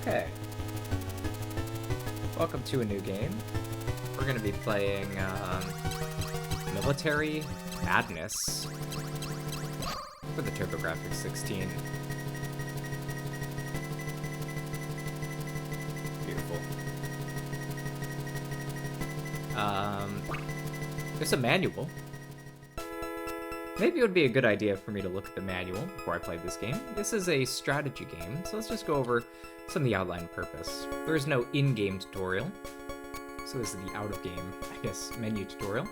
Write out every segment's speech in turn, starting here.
Okay. Welcome to a new game. We're going to be playing Military Madness for the TurboGrafx 16. Beautiful. There's a manual. Maybe it would be a good idea for me to look at the manual before I play this game. This is a strategy game, so let's just go over some of the outline purpose. There is no in-game tutorial, so this is the out-of-game, I guess, menu tutorial.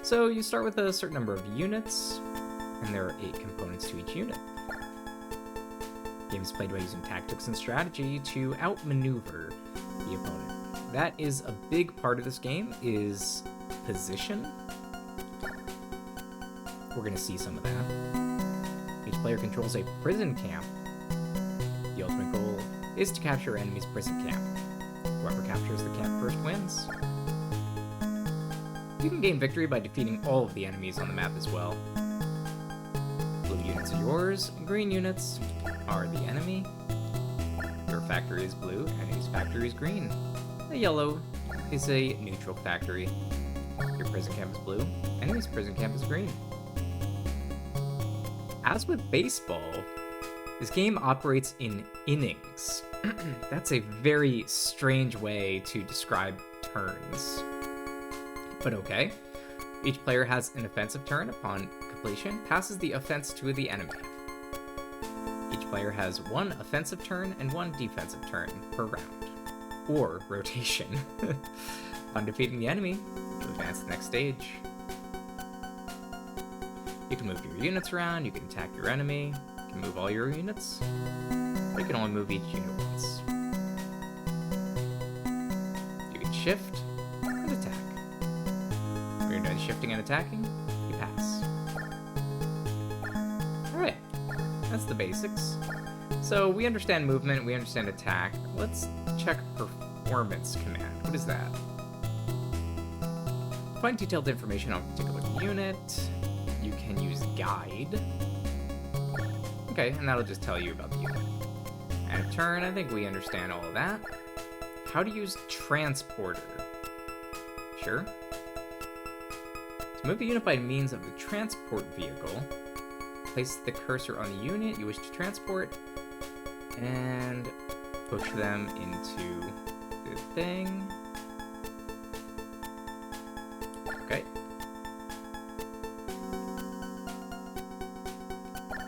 So you start with a certain number of units, and there are 8 components to each unit. The game is played by using tactics and strategy to outmaneuver the opponent. That is a big part of this game, is position. We're going to see some of that. Each player controls a prison camp. The ultimate goal is to capture enemy's prison camp. Whoever captures the camp first wins. You can gain victory by defeating all of the enemies on the map as well. Blue units are yours, green units are the enemy. Your factory is blue, enemy's factory is green. The yellow is a neutral factory. Your prison camp is blue, enemy's prison camp is green. As with baseball, this game operates in innings. That's a very strange way to describe turns. But okay. Each player has an offensive turn upon completion, passes the offense to the enemy. Each player has 1 offensive turn and 1 defensive turn per round, or rotation. Upon defeating the enemy, you advance to the next stage. You can move your units around, you can attack your enemy, you can move all your units, but you can only move each unit once. You can shift and attack. When you're done shifting and attacking, you pass. Alright, that's the basics. So we understand movement, we understand attack. Let's check performance command. What is that? Find detailed information on a particular unit. You can use guide. Okay, and that'll just tell you about the unit. And a turn, I think we understand all of that. How to use transporter. Sure. To move a unit by means of the transport vehicle, place the cursor on the unit you wish to transport, and push them into the thing. Okay.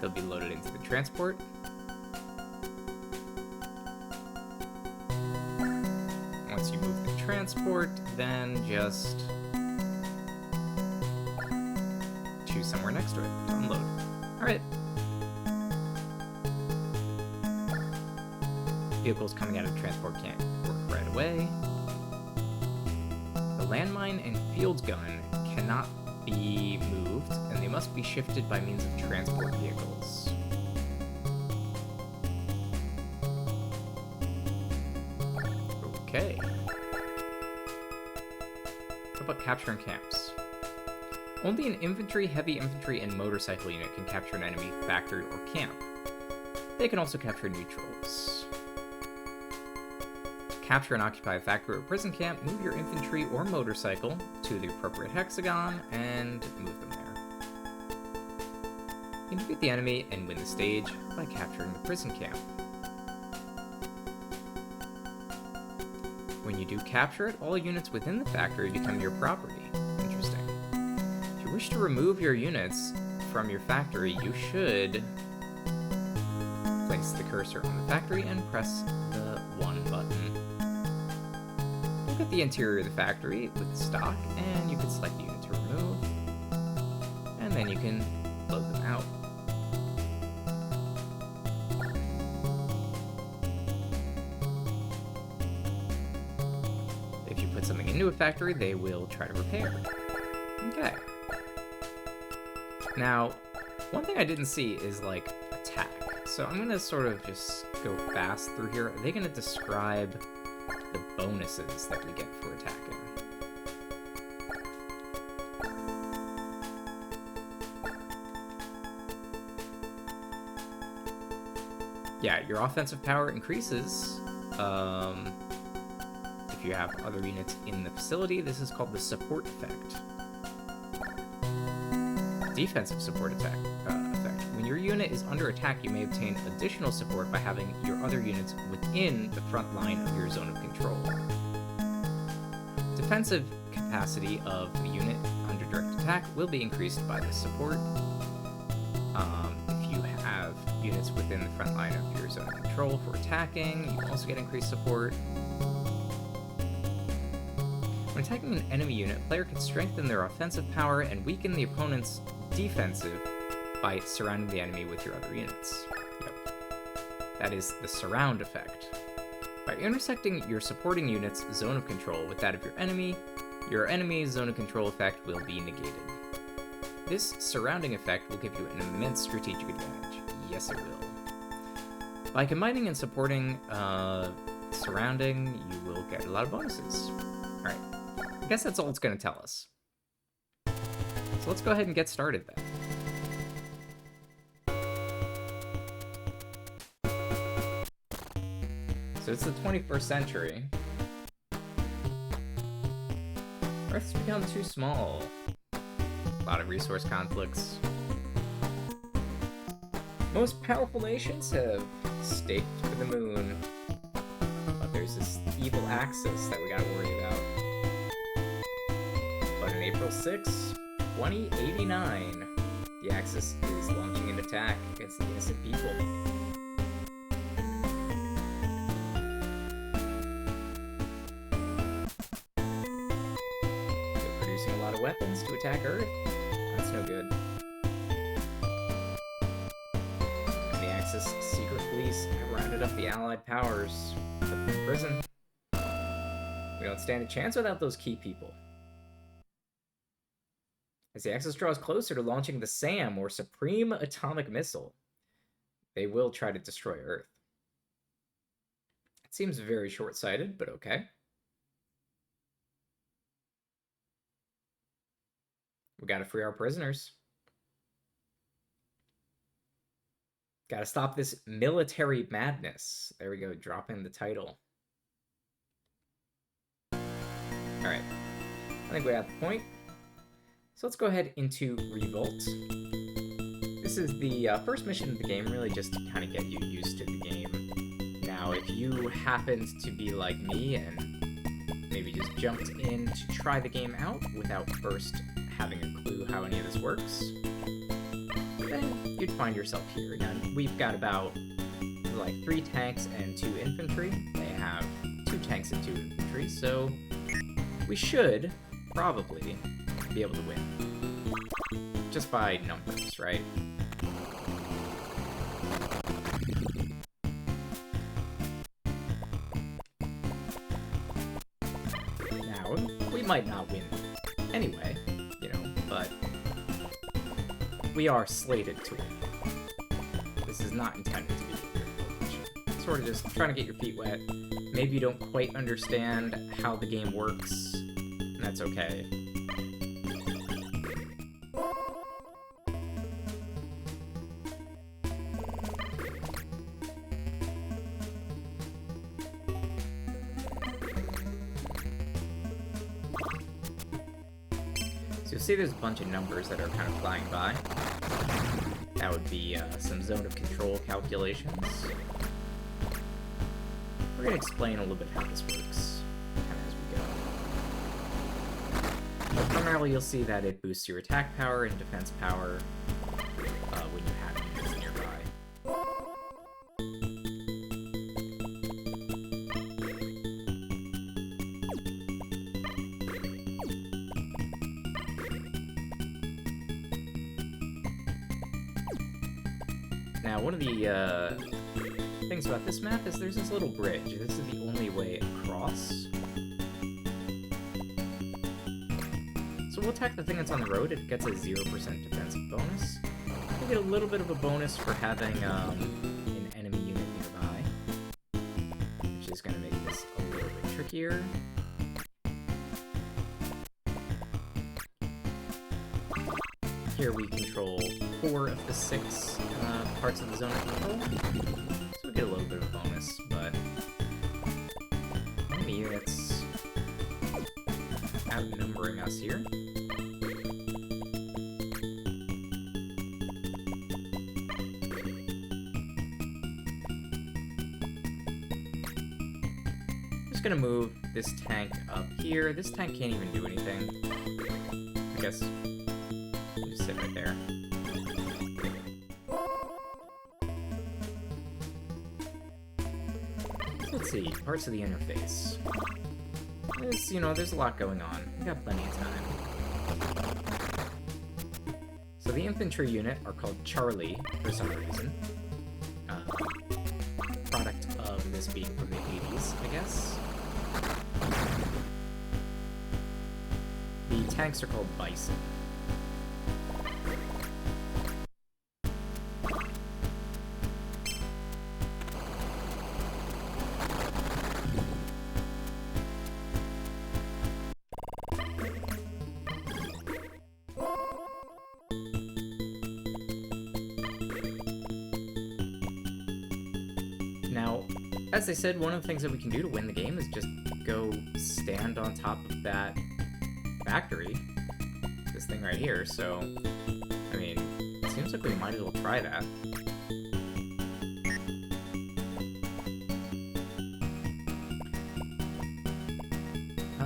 They'll be loaded into the transport. Once you move the transport, then just choose somewhere next to it to unload. Alright. Vehicles coming out of the transport can't work right away. The landmine and field gun cannot be moved, and they must be shifted by means of transport vehicles. Okay. What about capturing camps? Only an infantry, heavy infantry, and motorcycle unit can capture an enemy factory or camp. They can also capture neutrals. To capture and occupy a factory or prison camp, move your infantry or motorcycle to the appropriate hexagon and move them there. You can defeat the enemy and win the stage by capturing the prison camp. When you do capture it, all units within the factory become your property. Interesting. If you wish to remove your units from your factory, you should place the cursor on the factory and press the 1 button. Look at the interior of the factory with stock, and you can select the unit to remove, and then you can load them out. If you put something into a factory, they will try to repair. Okay. Now, one thing I didn't see is, like, attack. So I'm gonna sort of just go fast through here. Are they gonna describe the bonuses that we get for attacking? yeah, your offensive power increases if you have other units in the facility. This is called the support effect. Defensive support effect. When your unit is under attack, you may obtain additional support by having your other units within the front line of your zone of control. Defensive capacity of the unit under direct attack will be increased by this support. If you have units within the front line of your zone of control for attacking, you also get increased support. When attacking an enemy unit, a player can strengthen their offensive power and weaken the opponent's defensive by surrounding the enemy with your other units. Yep. That is the surround effect. By intersecting your supporting unit's zone of control with that of your enemy's zone of control effect will be negated. This surrounding effect will give you an immense strategic advantage. Yes, it will. By combining and supporting surrounding, you will get a lot of bonuses. Alright, I guess that's all it's going to tell us. So let's go ahead and get started then. So it's the 21st century. Earth's become too small. A lot of resource conflicts. Most powerful nations have staked for the moon. But there's this evil axis that we gotta worry about. But on April 6, 2089, the Axis is launching an attack against the innocent people. They're producing a lot of weapons to attack Earth. That's no good. And the Axis secret police have rounded up the Allied powers, put them in prison. We don't stand a chance without those key people. As the Axis draws closer to launching the SAM, or Supreme Atomic Missile, they will try to destroy Earth. It seems very short-sighted, but okay. We gotta free our prisoners. Gotta stop this military madness. There we go, drop in the title. Alright, I think we have the point. So let's go ahead into Revolt. This is the first mission of the game, really just to kind of get you used to the game. Now, if you happened to be like me and maybe just jumped in to try the game out without first having a clue how any of this works, then you'd find yourself here. Now, we've got about like 3 tanks and 2 infantry. They have 2 tanks and 2 infantry, so we should probably be able to win. Just by numbers, right? Now, we might not win anyway, you know, but we are slated to win. This is not intended to be a competition. Sort of just trying to get your feet wet. Maybe you don't quite understand how the game works, and that's okay. You'll see there's a bunch of numbers that are kind of flying by. That would be some zone of control calculations. We're going to explain a little bit how this works kind of as we go. But primarily you'll see that it boosts your attack power and defense power when you have units nearby. Now, one of the things about this map is there's this little bridge. This is the only way across. So we'll attack the thing that's on the road. It gets a 0% defensive bonus. We'll get a little bit of a bonus for having an enemy unit nearby, which is going to make this a little bit trickier. Here we control 4 of the 6 parts of the zone of control. So we get enemy units outnumbering us here. Just gonna move this tank up here. This tank can't even do anything. I guess just sit right there. Let's see, parts of the interface. There's a lot going on. We got plenty of time. So the infantry unit are called Charlie for some reason. Product of this being from the 80s, I guess. The tanks are called Bison. Now, as I said, one of the things that we can do to win the game is just go stand on top of that factory. This thing right here, so, I mean, it seems like we might as well try that.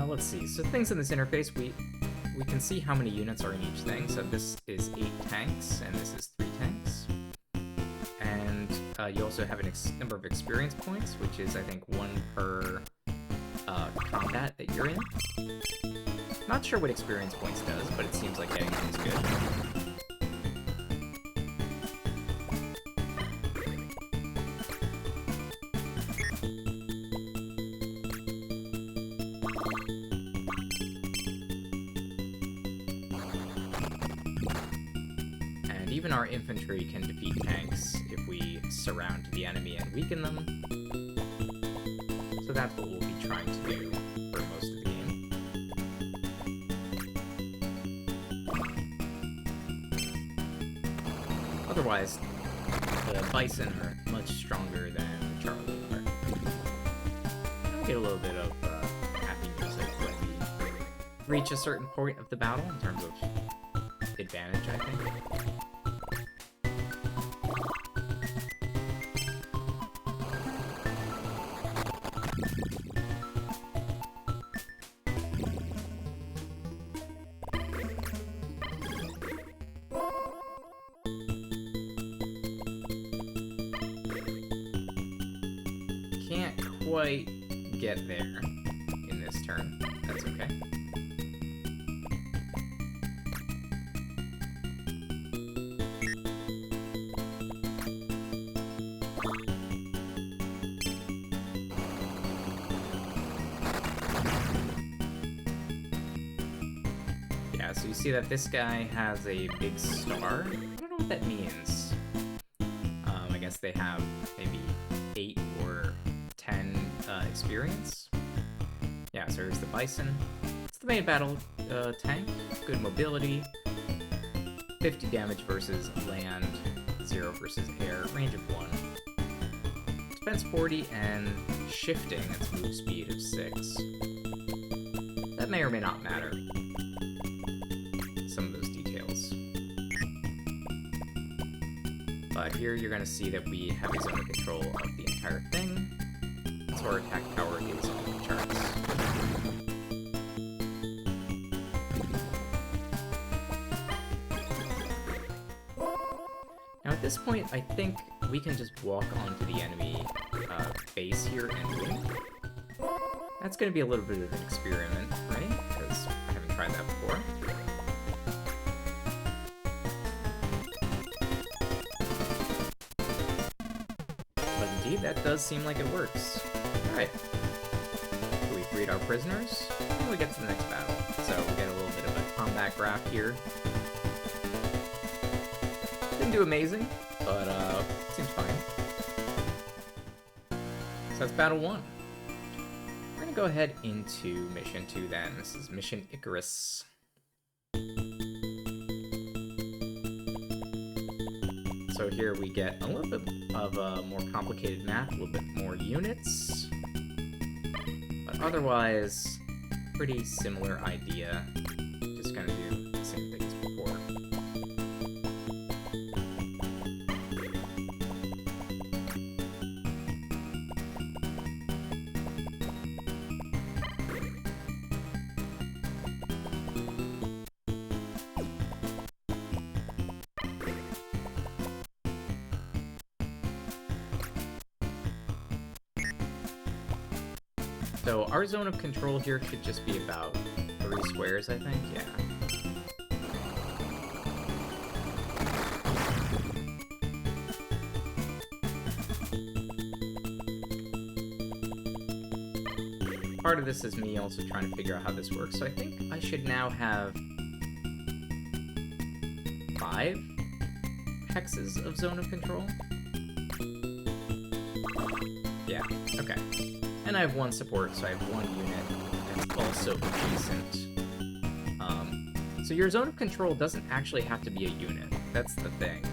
Let's see, so things in this interface, we can see how many units are in each thing. So this is 8 tanks, and this is 3 tanks. And you also have a number of experience points, which is, I think, 1 per combat that you're in. Not sure what experience points does, but it seems like getting them is good. And even our infantry can defeat tanks if we surround the enemy and weaken them. So that's what we'll be trying to do for most of the game. Otherwise, the Bison are much stronger than the Charlie are. And we get a little bit of happy music when we reach a certain point of the battle in terms of advantage, I think. Can't quite get there in this turn. That's okay. Yeah, so you see that this guy has a big star. I don't know what that means. I guess they have maybe 8 or 10 experience. Yeah, so here's the Bison. It's the main battle tank. Good mobility. 50 damage versus land. 0 versus air. Range of 1. Defense 40 and shifting. Its move speed of 6. That may or may not matter. Some of those details. But here you're going to see that we have a zone of control of the entire thing. So our attack power is on the charts. Now at this point, I think we can just walk onto the enemy base here and win. That's going to be a little bit of an experiment, right? Because I haven't tried that before. But indeed, that does seem like it works. Alright. So we freed our prisoners, and we get to the next battle. So we get a little bit of a combat graph here. Didn't do amazing, but seems fine. So that's battle 1. We're gonna go ahead into mission 2 then. This is Mission Icarus. So here we get a little bit of a more complicated map, a little bit more units. But otherwise, pretty similar idea. Just gonna do the same thing as before. So our zone of control here should just be about 3 squares, I think, yeah. Part of this is me also trying to figure out how this works, so I think I should now have 5 hexes of zone of control. Yeah, okay. And I have 1 support, so I have 1 unit that's also adjacent. So your zone of control doesn't actually have to be a unit. That's the thing.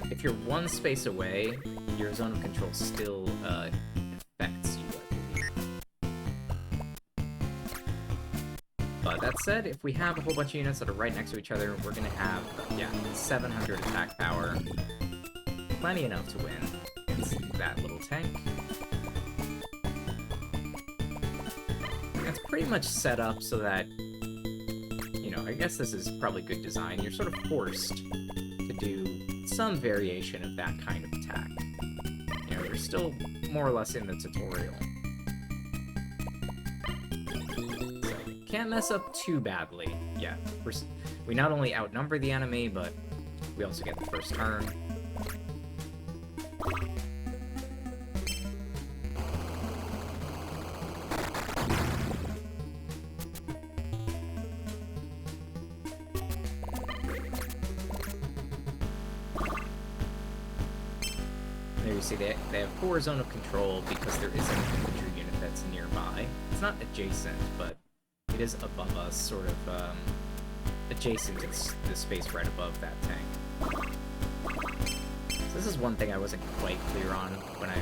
If you're 1 space away, your zone of control still affects you, I believe. But that said, if we have a whole bunch of units that are right next to each other, we're gonna have, yeah, 700 attack power. Plenty enough to win against that little tank. It's pretty much set up so that, you know, I guess this is probably good design. You're sort of forced to do some variation of that kind of attack. You know, you're still more or less in the tutorial. So, can't mess up too badly. Yeah, we not only outnumber the enemy, but we also get the first turn. You see, they have 4 zone of control because there is an infantry unit that's nearby. It's not adjacent, but it is above us, sort of adjacent to the space right above that tank. So this is one thing I wasn't quite clear on when I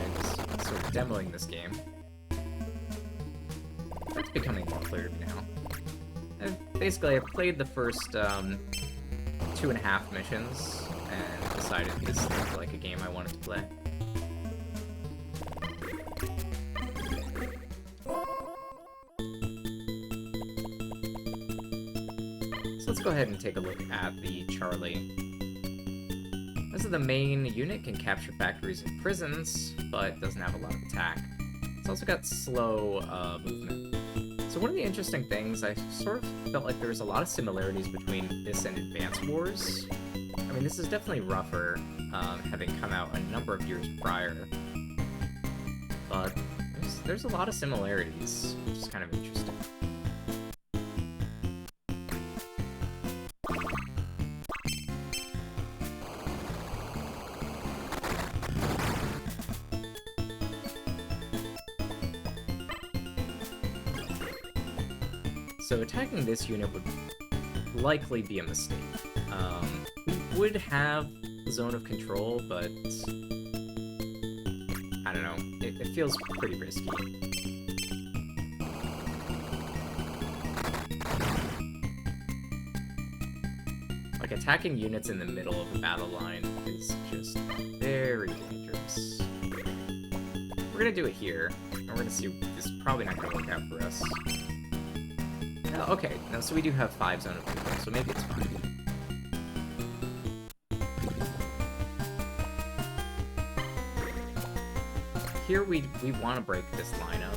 was sort of demoing this game. It's becoming more clear to me now. Basically, I played the first 2.5 missions and decided this looked like a game I wanted to play. So let's go ahead and take a look at the Charlie. This is the main unit, can capture factories and prisons, but doesn't have a lot of attack. It's also got slow movement. So one of the interesting things, I sort of felt like there's a lot of similarities between this and Advance Wars. I mean, this is definitely rougher, having come out a number of years prior. But there's a lot of similarities, which is kind of interesting. So attacking this unit would likely be a mistake. We would have zone of control, but I don't know. It feels pretty risky. Like, attacking units in the middle of a battle line is just very dangerous. We're gonna do it here, and we're gonna see this is probably not gonna work out for us. Oh, okay, no, so we do have 5 zone of control, so maybe it's fine. Here we want to break this lineup.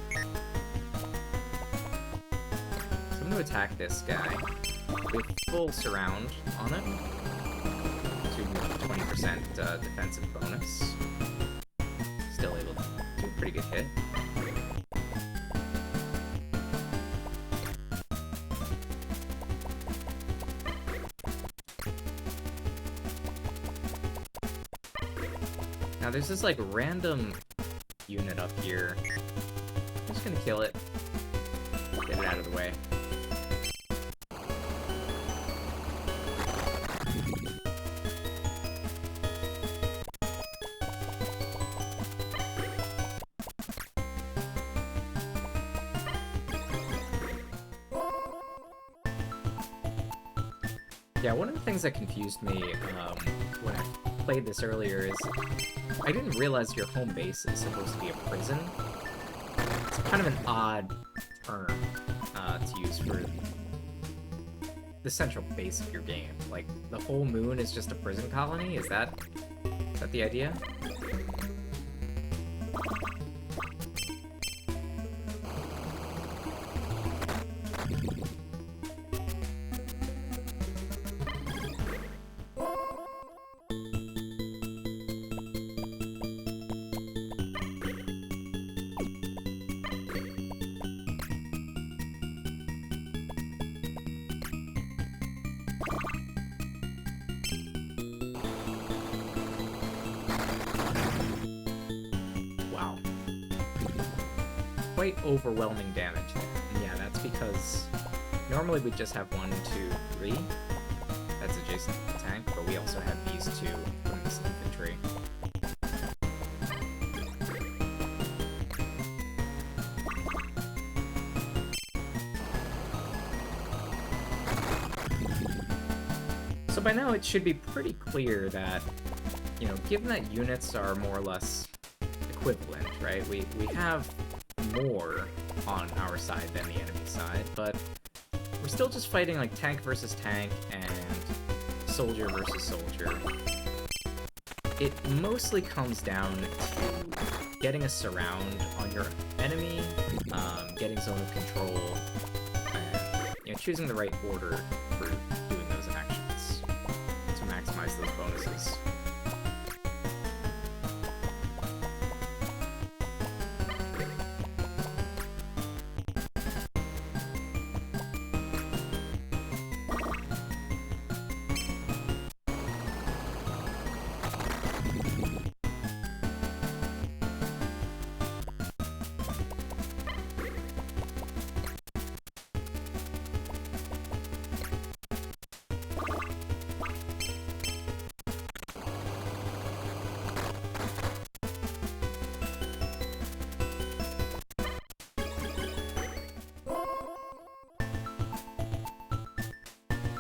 So I'm going to attack this guy with full surround on it to 20% defensive bonus. Still able to do a pretty good hit. Now there's this like random unit up here. I'm just gonna kill it. Get it out of the way. Yeah, one of the things that confused me when I played this earlier is I didn't realize your home base is supposed to be a prison. It's kind of an odd term to use for the central base of your game. Like, the whole moon is just a prison colony? Is that the idea? Quite overwhelming damage there. And yeah, that's because normally we just have 1, 2, 3 that's adjacent to the tank, but we also have these two from this infantry. So by now it should be pretty clear that, you know, given that units are more or less equivalent, right? We have more on our side than the enemy side, but we're still just fighting like tank versus tank and soldier versus soldier. It mostly comes down to getting a surround on your enemy, getting zone of control, and, you know, choosing the right order for doing those actions to maximize those bonuses.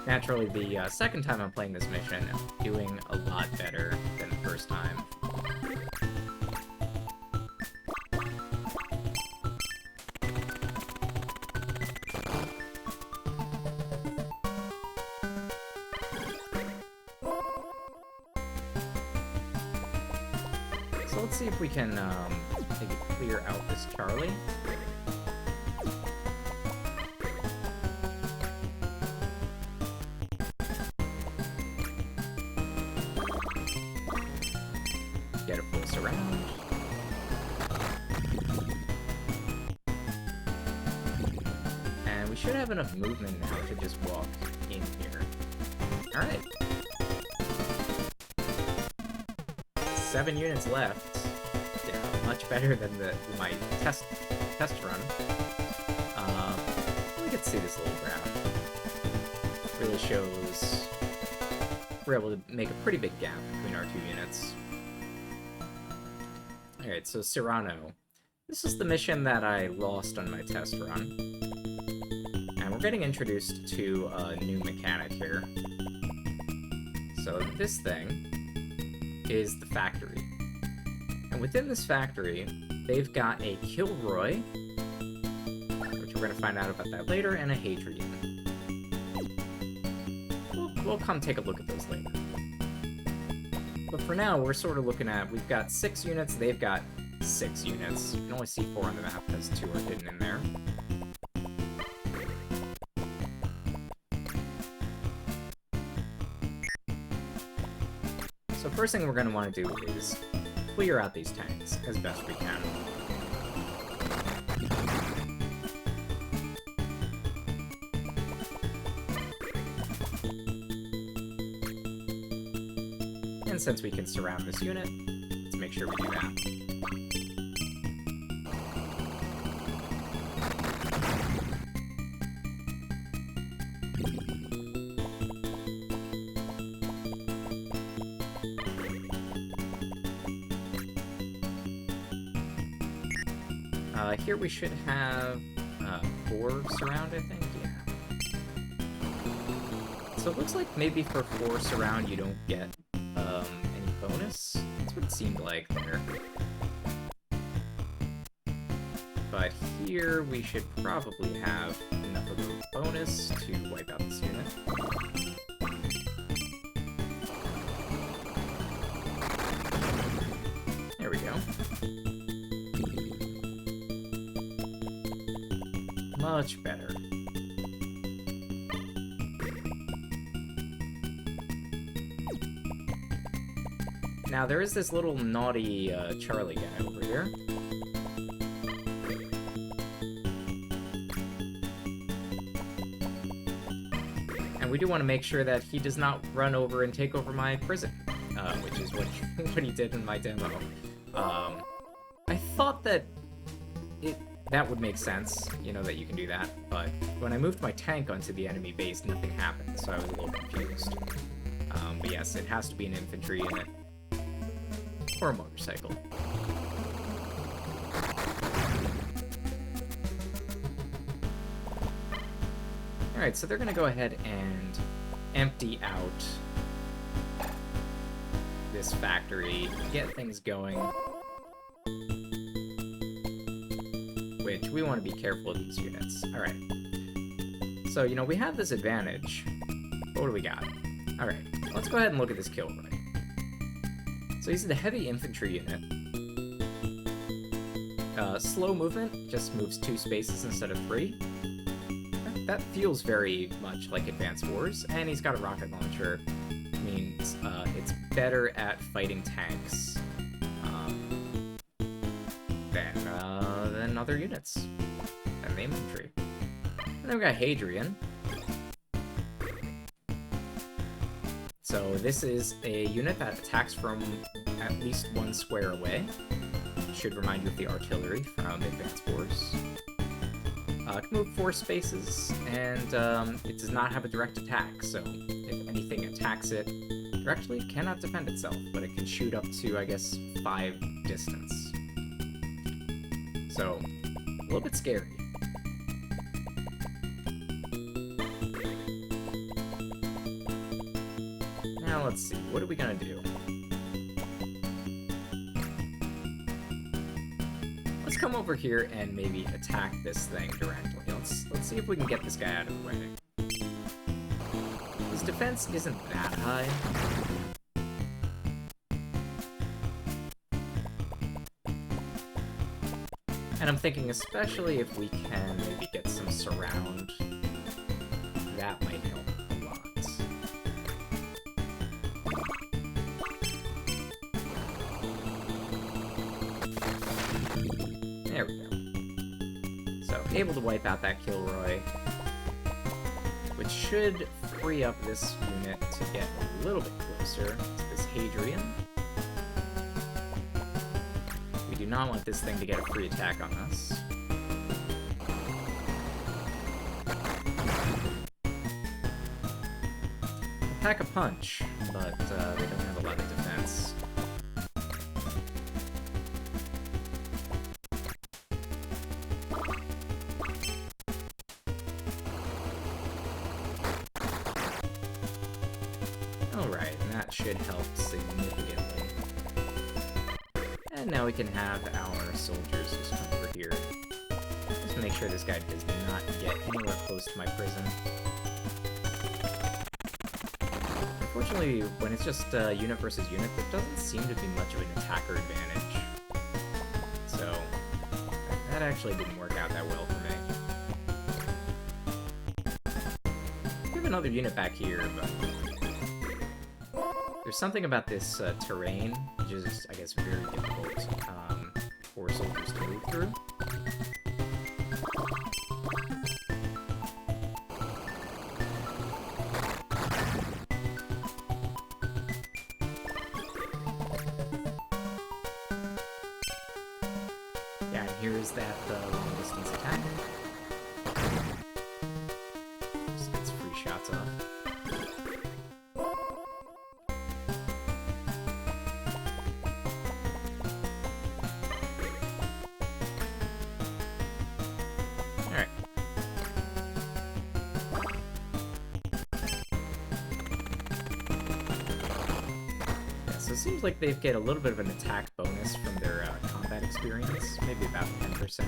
Naturally, the second time I'm playing this mission, I'm doing a lot better than the first time. So let's see if we can maybe clear out this Charlie. Get a full surround. And we should have enough movement now to just walk in here. Alright. 7 units left. Yeah, much better than my test run. We can see this little graph. Really shows we're able to make a pretty big gap between our two units. Alright, so Cyrano. This is the mission that I lost on my test run. And we're getting introduced to a new mechanic here. So this thing is the factory. And within this factory, they've got a Kilroy, which we're going to find out about that later, and a Hadrian. We'll come take a look at those later. But for now, we're sort of looking at, we've got 6 units, they've got 6 units. You can only see 4 on the map because 2 are hidden in there. So first thing we're going to want to do is clear out these tanks as best we can. And since we can surround this unit, let's make sure we do that. Here we should have 4 surround, I think. Yeah. So it looks like maybe for force around you don't get any bonus. That's what it seemed like there. But here we should probably have enough of a bonus to wipe out this unit. There we go. Much better. Now, there is this little naughty Charlie guy over here. And we do want to make sure that he does not run over and take over my prison, which is what he did in my demo. I thought that that would make sense, you know, that you can do that, but when I moved my tank onto the enemy base, nothing happened, so I was a little confused. But yes, it has to be an infantry unit. Or a motorcycle. Alright, so they're gonna go ahead and empty out this factory, get things going. Which, we want to be careful of these units. Alright. So, you know, we have this advantage. But what do we got? Alright, let's go ahead and look at this kill rate. So he's the heavy infantry unit. Slow movement, just moves 2 spaces instead of 3. That feels very much like Advanced Wars, and he's got a rocket launcher. Means it's better at fighting tanks than other units, than the infantry. And then we got Hadrian. So this is a unit that attacks from at least 1 square away. Should remind you of the artillery from Advanced Wars. It can move 4 spaces, and it does not have a direct attack, so if anything attacks it directly, it cannot defend itself, but it can shoot up to, I guess, 5 distance. So, a little bit scary. Now, let's see, what are we gonna do? Let's come over here and maybe attack this thing directly. Let's see if we can get this guy out of the way. His defense isn't that high. And I'm thinking especially if we can maybe get some surround, that might help a lot. There we go. So, able to wipe out that Kilroy, which should free up this unit to get a little bit closer to this Hadrian. We do not want this thing to get a free attack on us. Pack a punch, but they don't have a lot of defense. Alright, and that should help significantly. And now we can have our soldiers just come over here. Just to make sure this guy does not get anywhere close to my prison. Unfortunately, when it's just unit versus unit, there doesn't seem to be much of an attacker advantage. So, that actually didn't work out that well for me. We have another unit back here, but there's something about this terrain, which is, I guess, very difficult for soldiers to move through. Yeah, and here's that long-distance attack. Just gets free shots off. seems like they get a little bit of an attack bonus from their combat experience, maybe about 10%.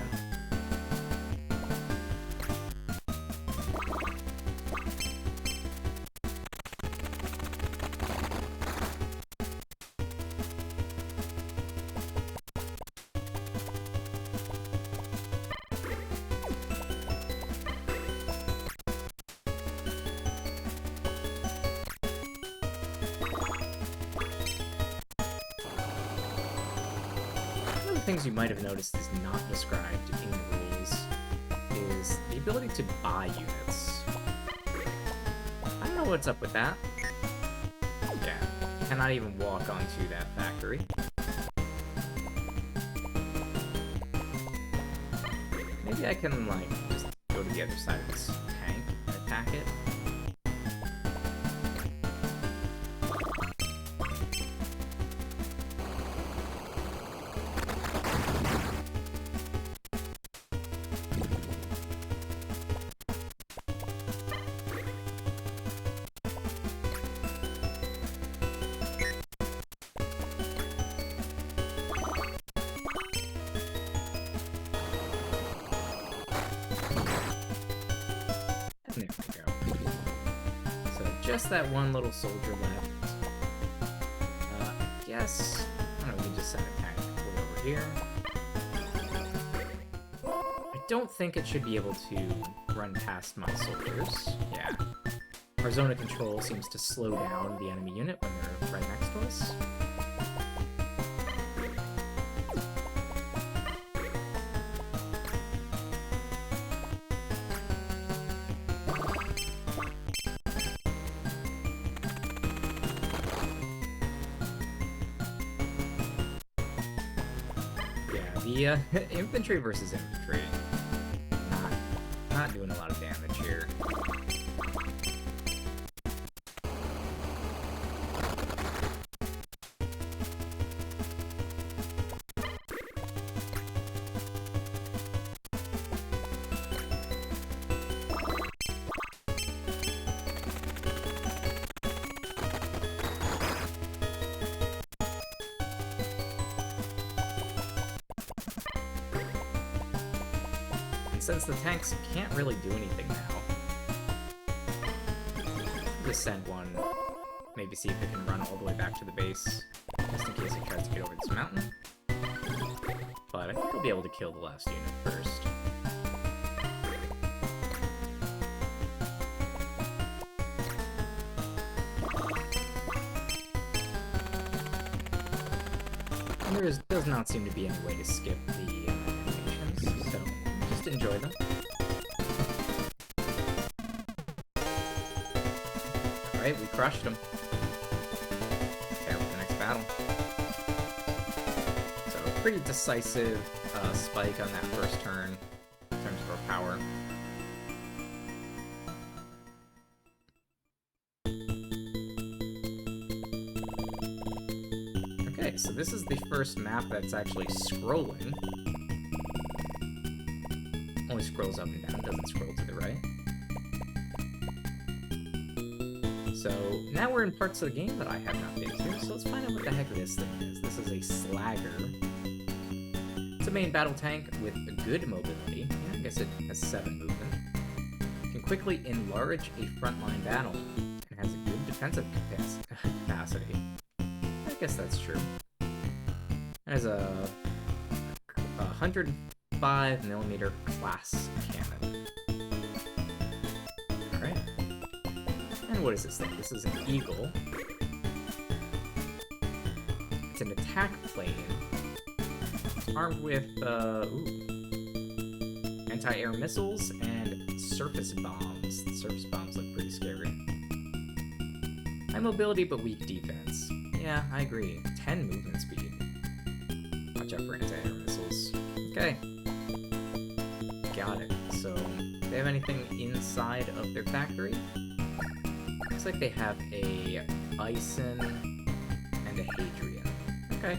Things you might have noticed is not described in the rules is the ability to buy units. I don't know what's up with that. Yeah, you cannot even walk onto that factory. Maybe I can, like, just go to the other side of this tank and attack it. There we go. So just that one little soldier left. I guess, I don't know, we just send a tank over here. I don't think it should be able to run past my soldiers. Yeah. Our zone of control seems to slow down the enemy unit when they're right next to us. The infantry versus infantry, not doing a lot of damage here. Since the tanks can't really do anything now, just send one, maybe see if it can run all the way back to the base, just in case it tries to get over this mountain. But I think we'll be able to kill the last unit first. And there does not seem to be any way to skip the animations, so just enjoy them. Alright, we crushed them. Okay, with the next battle. So, pretty decisive spike on that first turn in terms of our power. Okay, so this is the first map that's actually scrolling. Only scrolls up and down, doesn't scroll to the right. So now we're in parts of the game that I have not been to, so let's find out what the heck this thing is. This is a Slagger. It's a main battle tank with good mobility. Yeah, I guess it has 7 movement. Can quickly enlarge a frontline battle, and has a good defensive capacity. I guess that's true. It has a 105mm class cannon. Alright. And what is this thing? This is an Eagle. It's an attack plane. It's armed with, anti-air missiles and surface bombs. The surface bombs look pretty scary. High mobility but weak defense. Yeah, I agree. 10 movement speed. Watch out for anti-air missiles. Okay. Got it. So, do they have anything inside of their factory? Looks like they have a Bison and a Hadrian. Okay.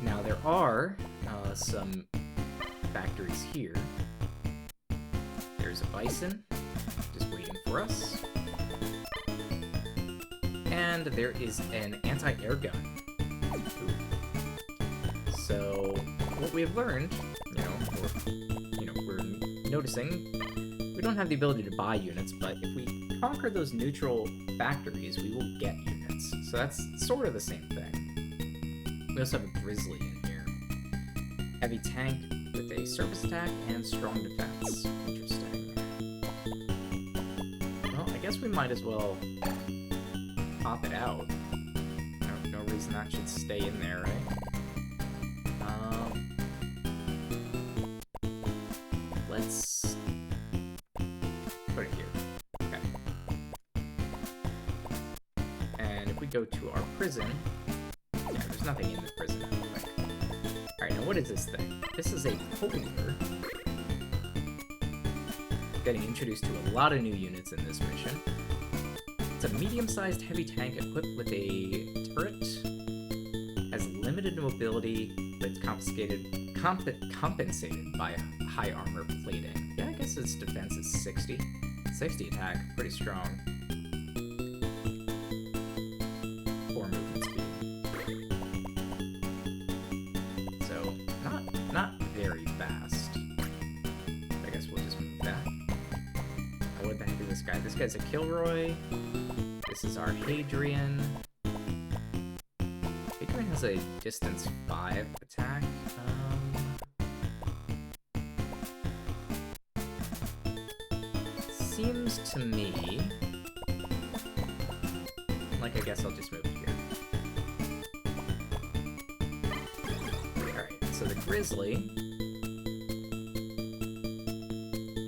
Now, there are some factories here. There's a Bison, just waiting for us. And there is an anti-air gun. Ooh. So what we've learned, we're noticing we don't have the ability to buy units, but if we conquer those neutral factories, we will get units. So that's sort of the same thing. We also have a grizzly in here. Heavy tank with a surface attack and strong defense. Interesting. Well, I guess we might as well pop it out. No reason that should stay in there, right? Let's put it here. Okay. And if we go to our prison, yeah, there's nothing in the prison, I don't think. Alright, now what is this thing? This is a polar. Getting introduced to a lot of new units in this mission. It's a medium-sized heavy tank equipped with a turret. Has limited mobility, but it's compensated by high armor plating. Yeah, I guess its defense is 60. 60 attack, pretty strong. 4 movement speed. So, not very fast. I guess we'll just move that. Oh, what the heck is this guy? This guy's a Kilroy. This is our Hadrian. Hadrian has a distance 5 attack. Seems to me like I guess I'll just move it here. Alright, so the Grizzly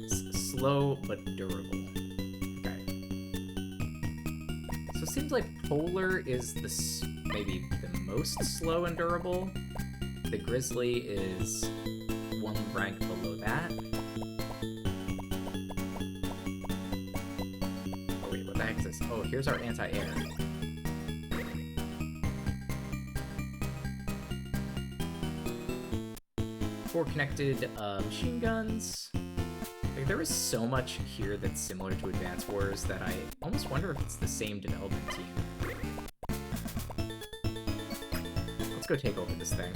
is slow but durable. Okay. So it seems like Polar is maybe the most slow and durable. The Grizzly is one rank below that. Oh, here's our anti-air. 4 connected machine guns. Like, there is so much here that's similar to Advance Wars that I almost wonder if it's the same development team. Let's go take over this thing.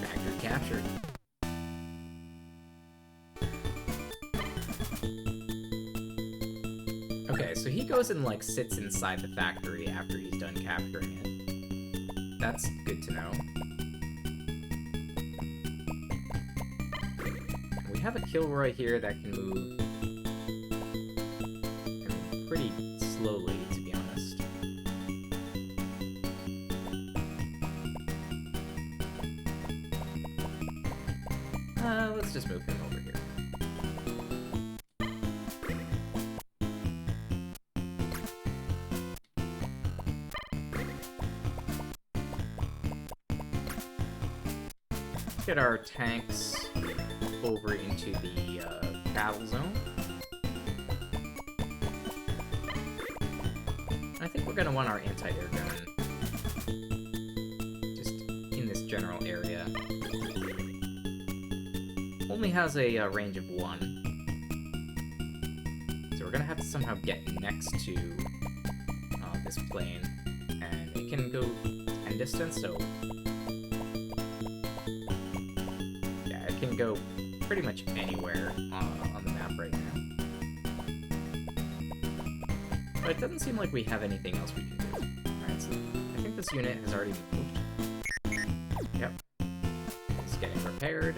Factory captured. Okay, so he goes and, like, sits inside the factory after he's done capturing it. That's good to know. We have a Kilroy here that can move pretty slowly, to be honest. Let's just move him over here. Get our tanks over into the battle zone. I think we're going to want our anti-air gun just in this general area. Only has a range of 1. So we're going to have to somehow get next to this plane. And it can go 10 distance, so can go pretty much anywhere on the map right now. But it doesn't seem like we have anything else we can do. Alright, so I think this unit has already moved. Yep. It's getting repaired.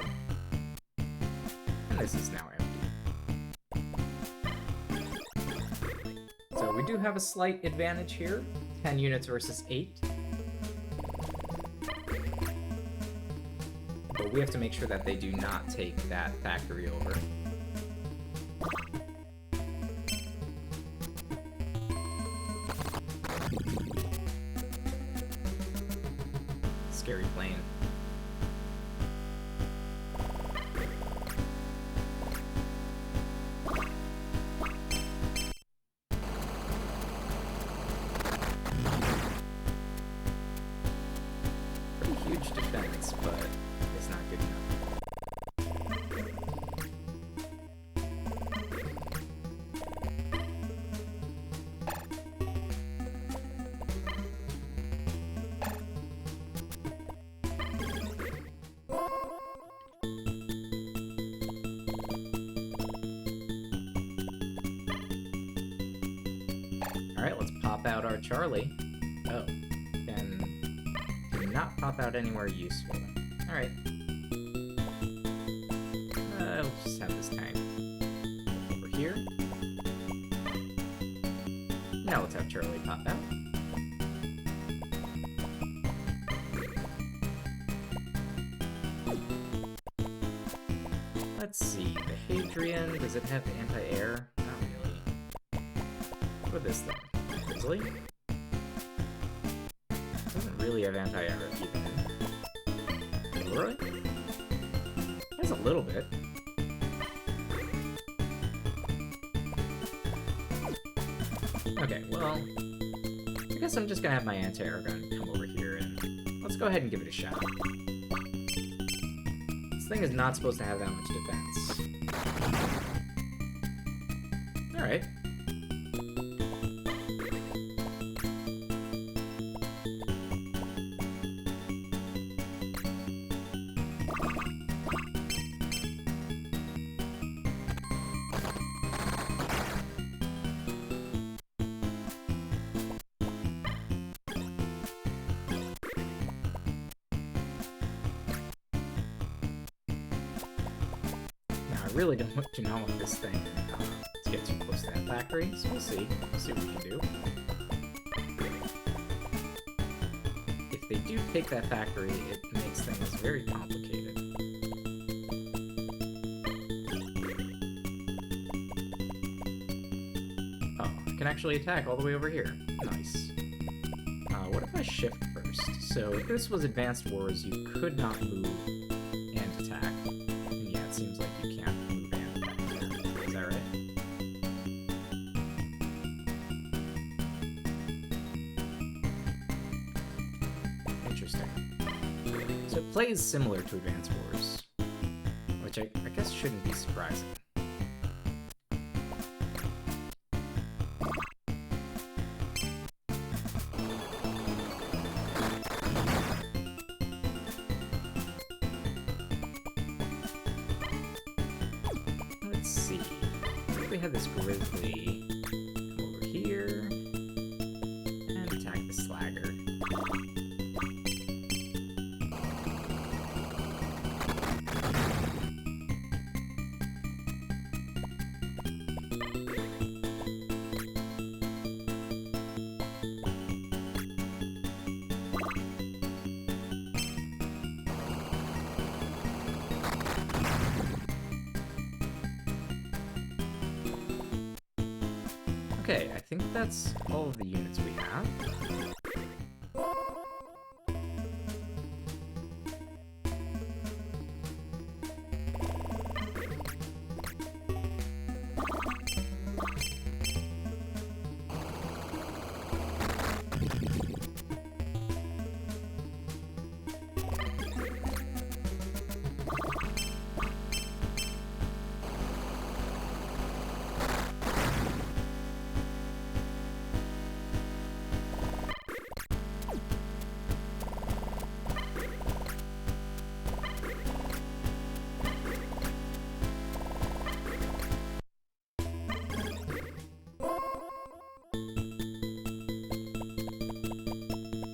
And this is now empty. So we do have a slight advantage here. 10 units versus 8. But we have to make sure that they do not take that factory over. Scary plane. Pretty huge defense, but it's not good enough. have Charlie. Oh. Can not pop out anywhere useful. Alright. I'll just have this tank. Over here. Now let's have Charlie pop out. Let's see, the Hadrian, does it have anti-air? Not really. What about this thing? Grizzly? Doesn't really have anti-air either. Leroy? It has a little bit. Okay, well, I guess I'm just gonna have my anti-air gun come over here and let's go ahead and give it a shot. This thing is not supposed to have that much defense. Alright. I really do not want this thing to get too close to that factory, so we'll see. We'll see what we can do. If they do take that factory, it makes things very complicated. Oh, I can actually attack all the way over here. Nice. What if I shift first? So if this was Advanced Wars, you could not move and attack. And yeah, it seems like you can't move and attack. Is that right? Interesting. So it plays similar to Advanced Wars, which I guess shouldn't be surprising. Let's see. What if we had this Grizzly come over here and attack the Slagger? Okay, I think that's all of the units we have.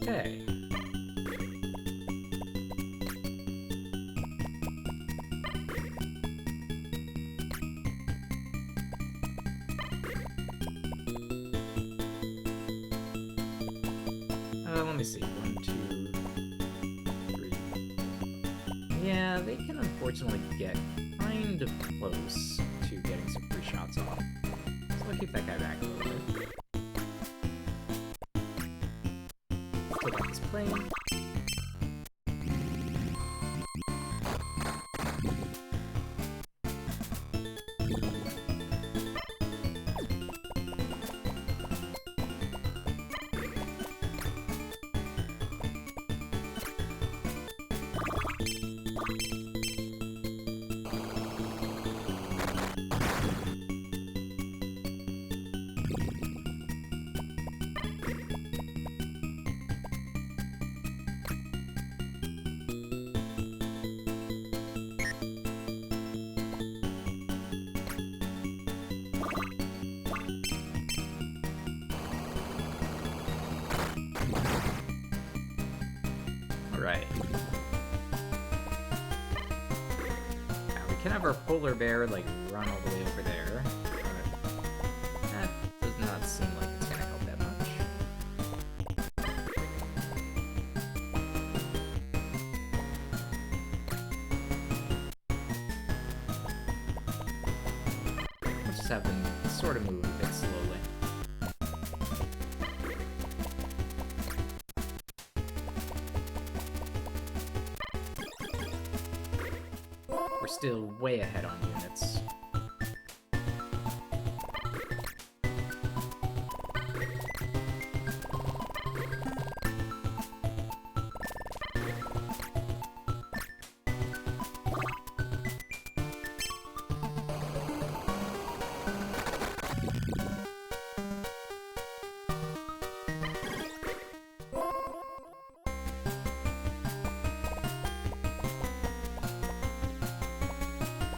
Okay. Let me see. 1, 2, 3. Yeah, they can unfortunately get kind of close to getting some free shots off. So I'll keep that guy back a little bit. Take out this plane. can have our polar bear, like, run all the way over there. But that does not seem like it's gonna help that much. Let's just have them sort of move a bit slowly. We're still way ahead on units.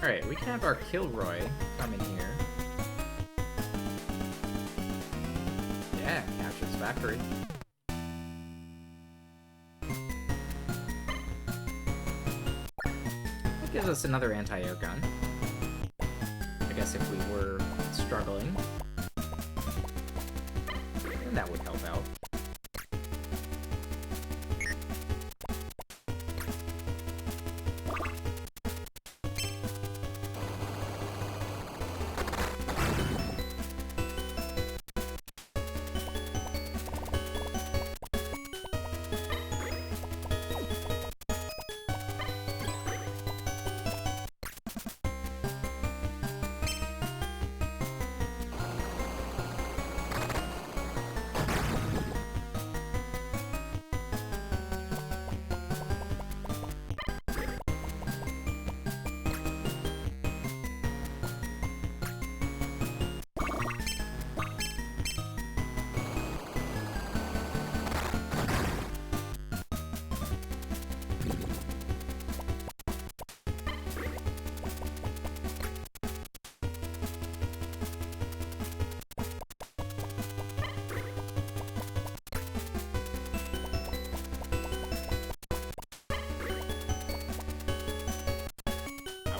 Alright, we can have our Kilroy come in here. Yeah, captures factory. That gives us another anti-air gun. I guess if we were struggling, then that would help out.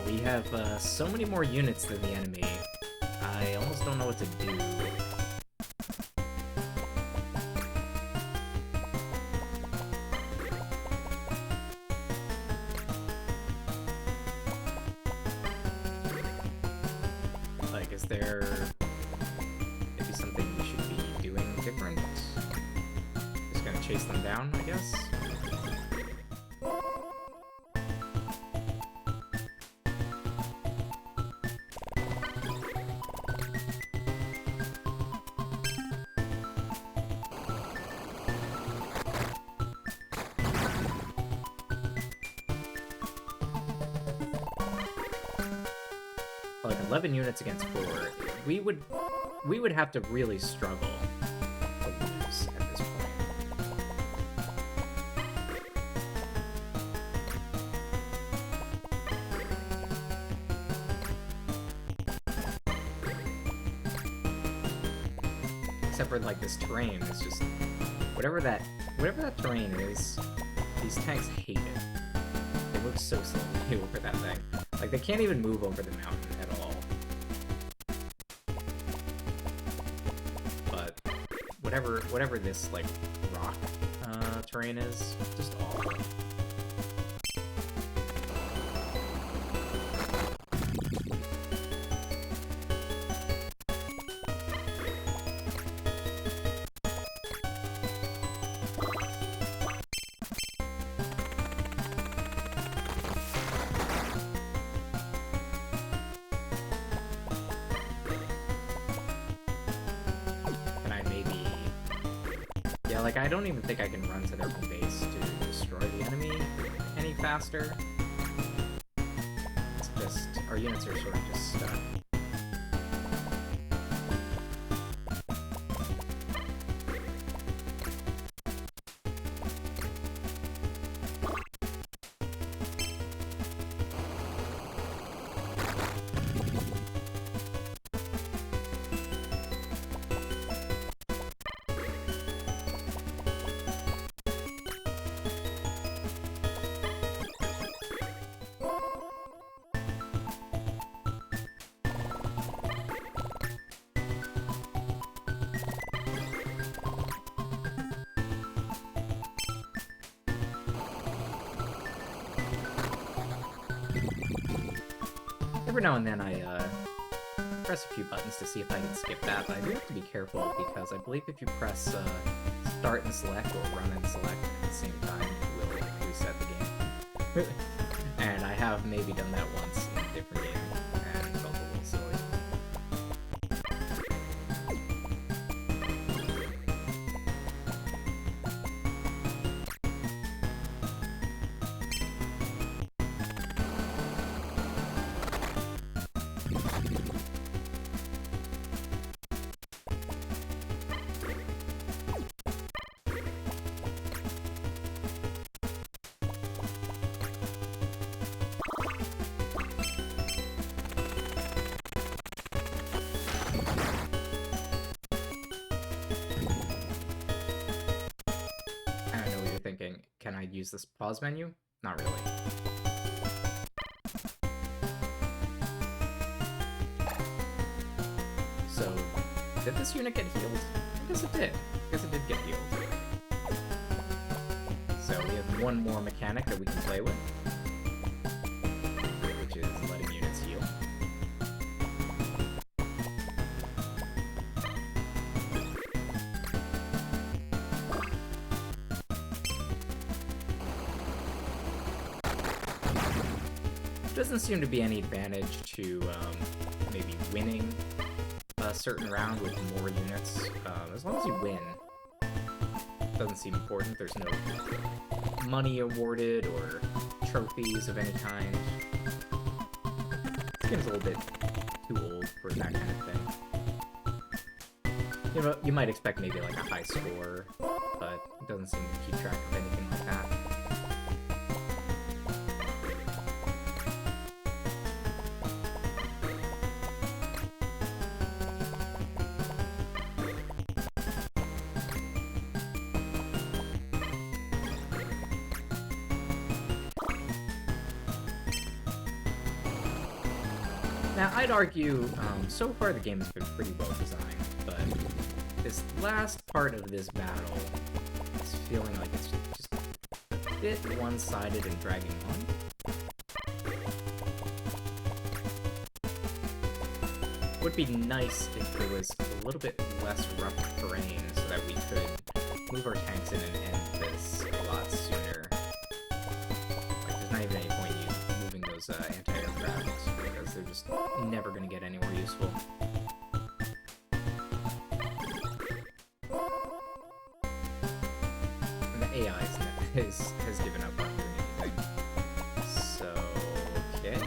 We have so many more units than the enemy. I almost don't know what to do. Like, is there maybe something we should be doing different? Just gonna chase them down, I guess? Like 11 units against 4, we would have to really struggle to lose at this point. Except for like this terrain, it's just whatever that terrain is, these tanks hate it. They move so slowly over that thing. Like, they can't even move over the mountain at all. But whatever this, like, rock terrain is, just awful. Like, I don't even think I can run to their home base to destroy the enemy any faster. It's just, our units are sort of just stuck. every now and then I press a few buttons to see if I can skip that, but I do have to be careful because I believe if you press start and select or run and select at the same time, it will reset the game. And I have maybe done that once in a different game and felt a little silly. Thinking, can I use this pause menu? Not really. So, did this unit get healed? I guess it did. I guess it did get healed. So we have one more mechanic that we can play with, which is letting units heal. Doesn't seem to be any advantage to maybe winning a certain round with more units. As long as you win, doesn't seem important. There's no money awarded or trophies of any kind. This game's a little bit too old for that kind of thing. You know, you might expect maybe like a high score, but it doesn't seem to keep track of anything like that. Now, I'd argue, so far the game has been pretty well designed, but this last part of this battle is feeling like it's just a bit one-sided and dragging on. Would be nice if there was a little bit less rough terrain so that we could move our tanks in and end this a lot sooner. Like, there's not even any point in moving those anti-aircraft, because they're just never going to get anywhere useful. And the AI has given up on doing anything. So, okay.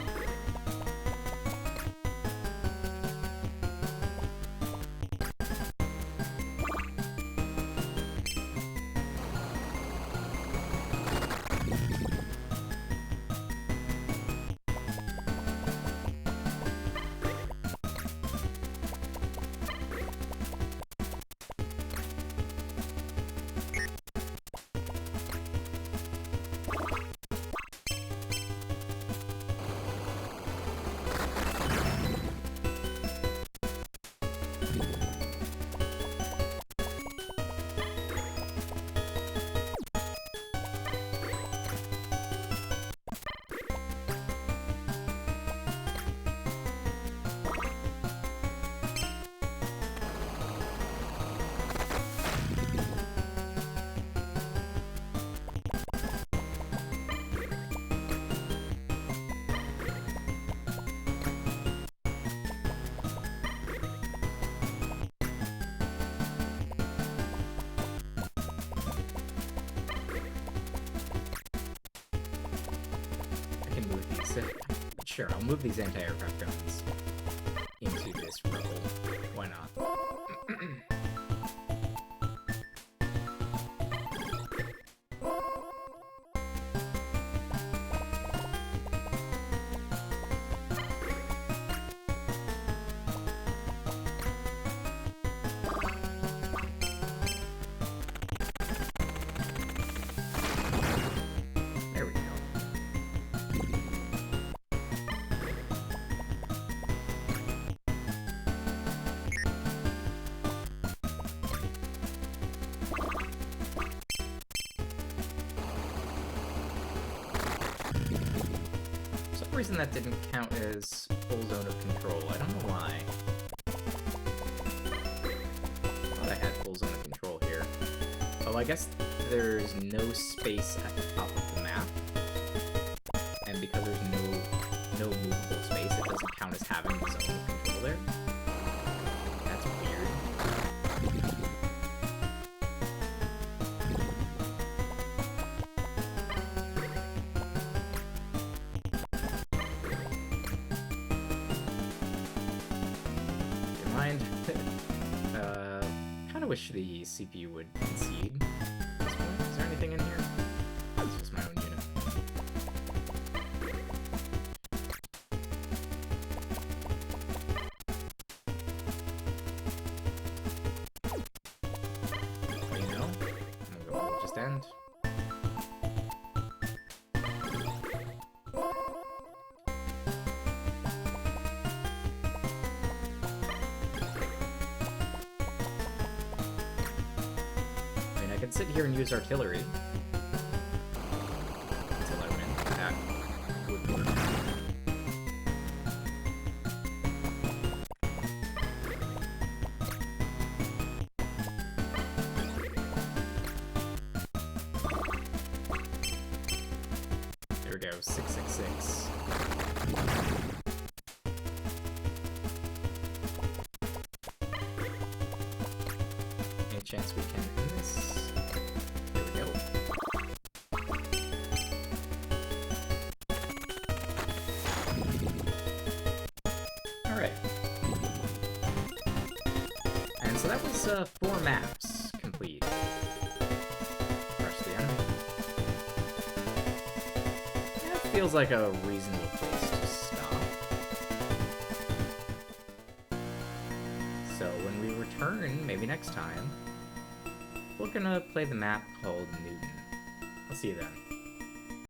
Sure, I'll move these anti-aircraft guns into this rubble. Why not? some reason that didn't count as full zone of control. I don't know why. I thought I had full zone of control here. Oh, I guess there's no space at the top of the map. And because there's no movable space, it doesn't count as having the zone of control there. That's weird. Never mind. Kinda wish the CPU would concede at this point. Is there anything in here? It's just my own unit. End. I mean, I could sit here and use artillery until I win. That would work. There we go, 666. Any chance we can win this? There we go. Alright. And so that was 4 maps complete. Crush the enemy. Feels like a reasonable place to stop. So when we return, maybe next time, we're gonna play the map called Newton. I'll see you then.